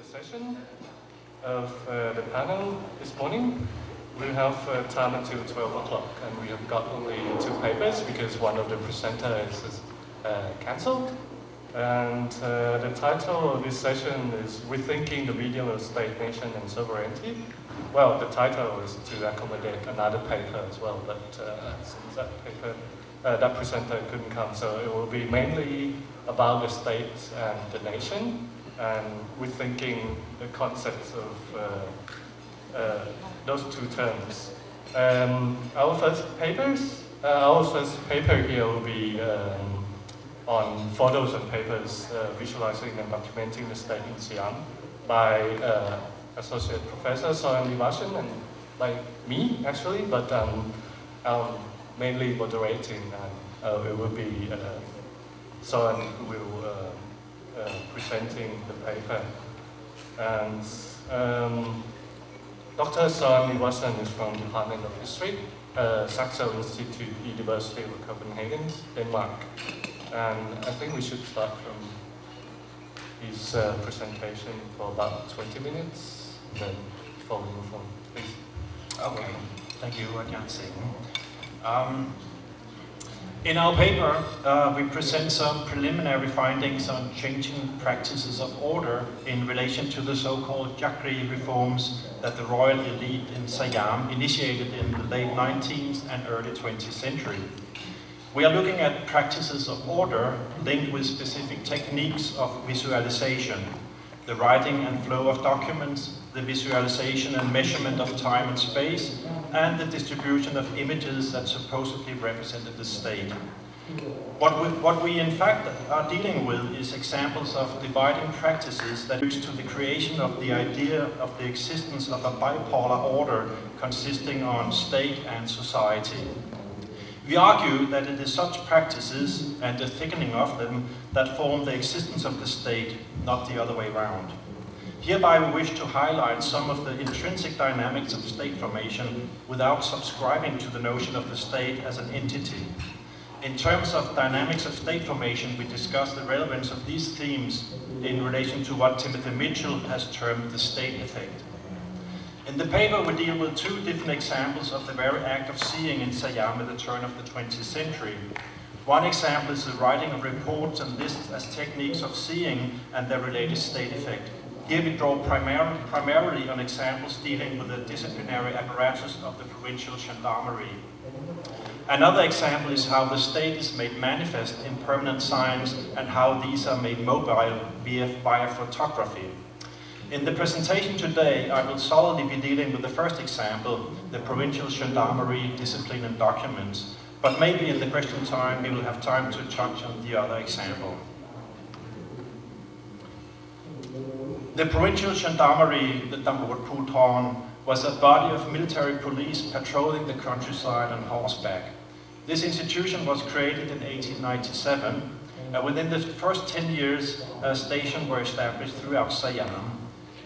session of the panel this morning. We have time until 12 o'clock, and we have got only 2 papers because one of the presenters is cancelled. And the title of this session is Rethinking the Medium of State, Nation and Sovereignty. Well, the title is to accommodate another paper as well, but since that paper, that presenter couldn't come, so it will be mainly about the state and the nation, and rethinking the concepts of those 2 terms. Our first paper here will be on photos and papers visualizing and documenting the state in Siam by Associate Professor Soren Ivarsson and like me actually, but mainly moderating, and it will be Soren who will presenting the paper. And Dr. Soren Ivarsson is from the Department of History, Saxo Institute, University of Copenhagen, Denmark. And I think we should start from his presentation for about 20 minutes, then before we move on, please. Okay, thank you, Jan Singh. In our paper, we present some preliminary findings on changing practices of order in relation to the so-called Chakri reforms that the royal elite in Siam initiated in the late 19th and early 20th century. We are looking at practices of order linked with specific techniques of visualization, the writing and flow of documents, the visualization and measurement of time and space, and the distribution of images that supposedly represented the state. What we in fact are dealing with is examples of dividing practices that lead to the creation of the idea of the existence of a bipolar order consisting on state and society. We argue that it is such practices and the thickening of them that form the existence of the state, not the other way around. Hereby we wish to highlight some of the intrinsic dynamics of state formation without subscribing to the notion of the state as an entity. In terms of dynamics of state formation, we discuss the relevance of these themes in relation to what Timothy Mitchell has termed the state effect. In the paper, we deal with 2 different examples of the very act of seeing in Siam at the turn of the 20th century. One example is the writing of reports and lists as techniques of seeing and their related state effect. Here we draw primarily on examples dealing with the disciplinary apparatus of the provincial gendarmerie. Another example is how the state is made manifest in permanent signs and how these are made mobile via photography. In the presentation today, I will solidly be dealing with the first example, the provincial gendarmerie, discipline and documents, but maybe in the question time we will have time to touch on the other example. The provincial gendarmerie, the Dambuot Puton, was a body of military police patrolling the countryside on horseback. This institution was created in 1897, and within the first 10 years, stations were established throughout Siam.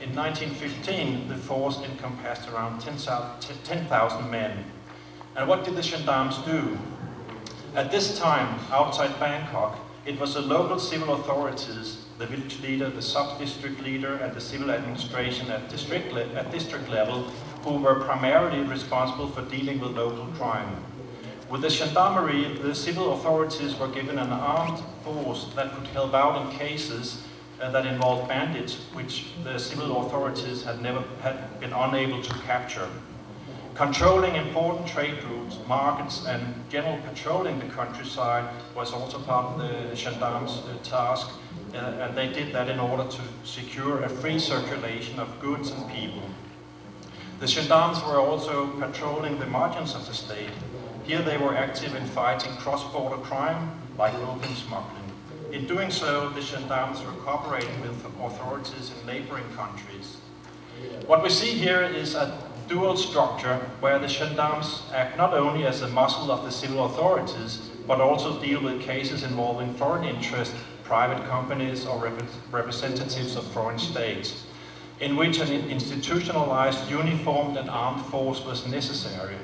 In 1915, the force encompassed around 10,000 men. And what did the gendarmes do? At this time, outside Bangkok, it was the local civil authorities, the village leader, the sub-district leader, and the civil administration at district level who were primarily responsible for dealing with local crime. With the gendarmerie, the civil authorities were given an armed force that could help out in cases that involved bandits, which the civil authorities had been unable to capture. Controlling important trade routes, markets, and general patrolling the countryside was also part of the gendarmes' task, and they did that in order to secure a free circulation of goods and people. The gendarmes were also patrolling the margins of the state. Here they were active in fighting cross-border crime, like opium smuggling. In doing so, the gendarmes were cooperating with authorities in neighboring countries. What we see here is a dual structure where the gendarmes act not only as a muscle of the civil authorities, but also deal with cases involving foreign interests, private companies, or representatives of foreign states, in which an institutionalized, uniformed and armed force was necessary.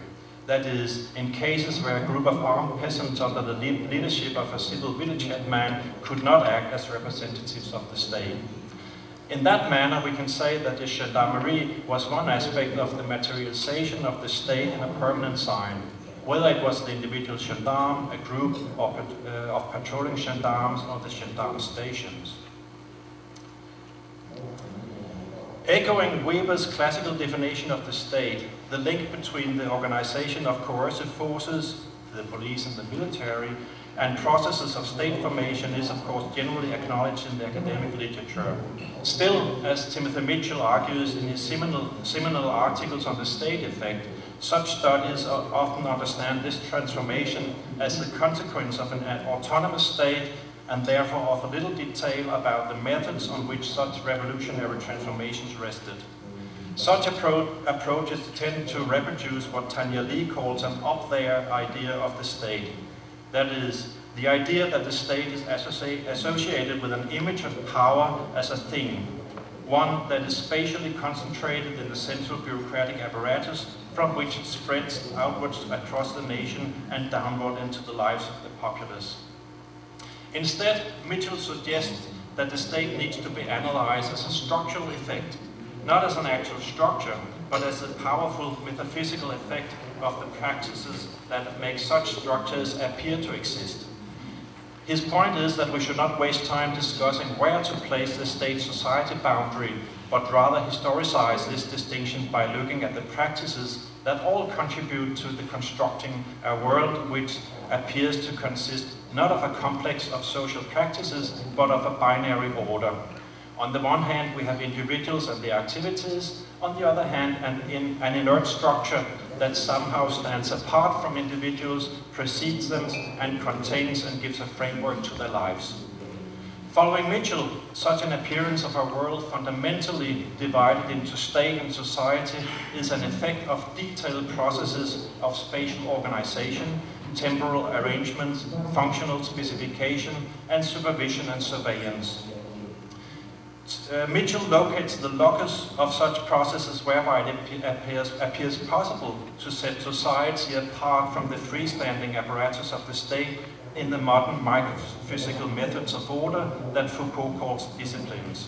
That is, in cases where a group of armed peasants under the leadership of a civil village headman could not act as representatives of the state. In that manner, we can say that the gendarmerie was one aspect of the materialization of the state in a permanent sign, whether it was the individual gendarme, a group of patrolling gendarmes, or the gendarme stations. Echoing Weber's classical definition of the state, the link between the organization of coercive forces, the police and the military, and processes of state formation is of course generally acknowledged in the academic literature. Still, as Timothy Mitchell argues in his seminal articles on the state effect, such studies often understand this transformation as the consequence of an autonomous state and therefore offer little detail about the methods on which such revolutionary transformations rested. Such approaches tend to reproduce what Tanya Lee calls an up-there idea of the state. That is, the idea that the state is associated with an image of power as a thing, one that is spatially concentrated in the central bureaucratic apparatus from which it spreads outwards across the nation and downward into the lives of the populace. Instead, Mitchell suggests that the state needs to be analyzed as a structural effect, not as an actual structure, but as a powerful metaphysical effect of the practices that make such structures appear to exist. His point is that we should not waste time discussing where to place the state-society boundary, but rather historicize this distinction by looking at the practices that all contribute to the constructing a world which appears to consist not of a complex of social practices, but of a binary order. On the one hand, we have individuals and their activities. On the other hand, an inert structure that somehow stands apart from individuals, precedes them, and contains and gives a framework to their lives. Following Mitchell, such an appearance of a world fundamentally divided into state and society is an effect of detailed processes of spatial organization, temporal arrangements, functional specification, and supervision and surveillance. Mitchell locates the locus of such processes whereby it appears possible to set society apart from the freestanding apparatus of the state in the modern microphysical methods of order that Foucault calls disciplines.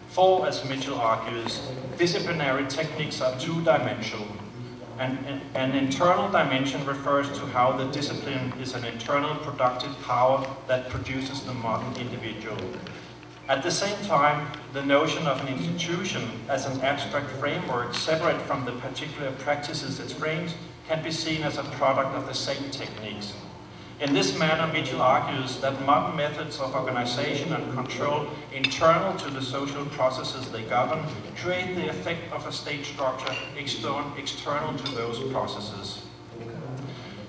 For, as Mitchell argues, disciplinary techniques are two-dimensional. An internal dimension refers to how the discipline is an internal productive power that produces the modern individual. At the same time, the notion of an institution as an abstract framework separate from the particular practices it frames can be seen as a product of the same techniques. In this manner, Mitchell argues that modern methods of organization and control internal to the social processes they govern create the effect of a state structure external to those processes.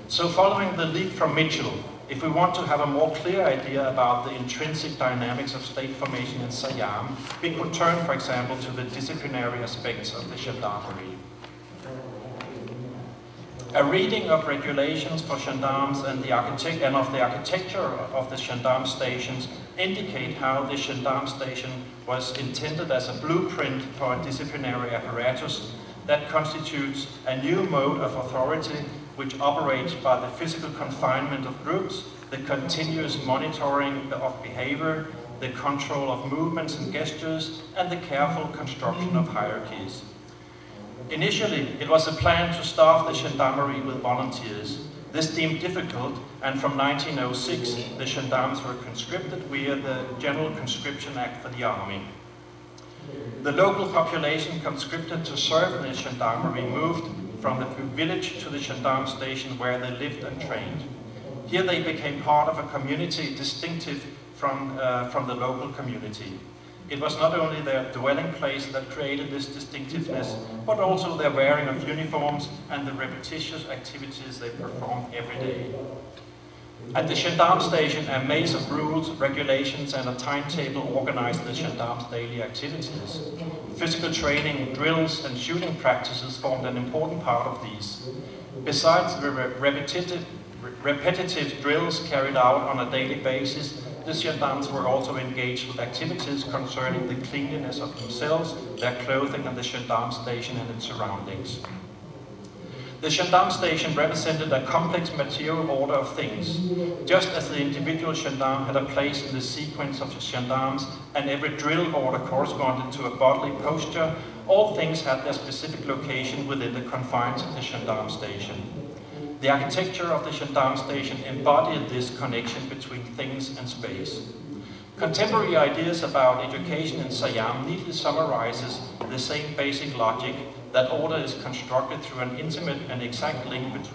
So following the lead from Mitchell, if we want to have a more clear idea about the intrinsic dynamics of state formation in Siam, we could turn, for example, to the disciplinary aspects of the gendarmerie. A reading of regulations for gendarmes and of the architecture of the gendarme stations indicate how the gendarme station was intended as a blueprint for a disciplinary apparatus that constitutes a new mode of authority which operates by the physical confinement of groups, the continuous monitoring of behavior, the control of movements and gestures, and the careful construction of hierarchies. Initially, it was a plan to staff the gendarmerie with volunteers. This seemed difficult, and from 1906, the gendarmes were conscripted via the General Conscription Act for the Army. The local population conscripted to serve in the gendarmerie moved from the village to the gendarme station where they lived and trained. Here they became part of a community distinctive from the local community. It was not only their dwelling place that created this distinctiveness, but also their wearing of uniforms and the repetitious activities they performed every day. At the gendarme station, a maze of rules, regulations, and a timetable organized the gendarme's daily activities. Physical training, drills, and shooting practices formed an important part of these. Besides the repetitive drills carried out on a daily basis, the gendarmes were also engaged with activities concerning the cleanliness of themselves, their clothing, and the gendarme station and its surroundings. The gendarme station represented a complex material order of things. Just as the individual gendarme had a place in the sequence of the gendarmes and every drill order corresponded to a bodily posture, all things had their specific location within the confines of the gendarme station. The architecture of the gendarme station embodied this connection between things and space. Contemporary ideas about education in Siam neatly summarizes the same basic logic that order is constructed through an intimate and exact link between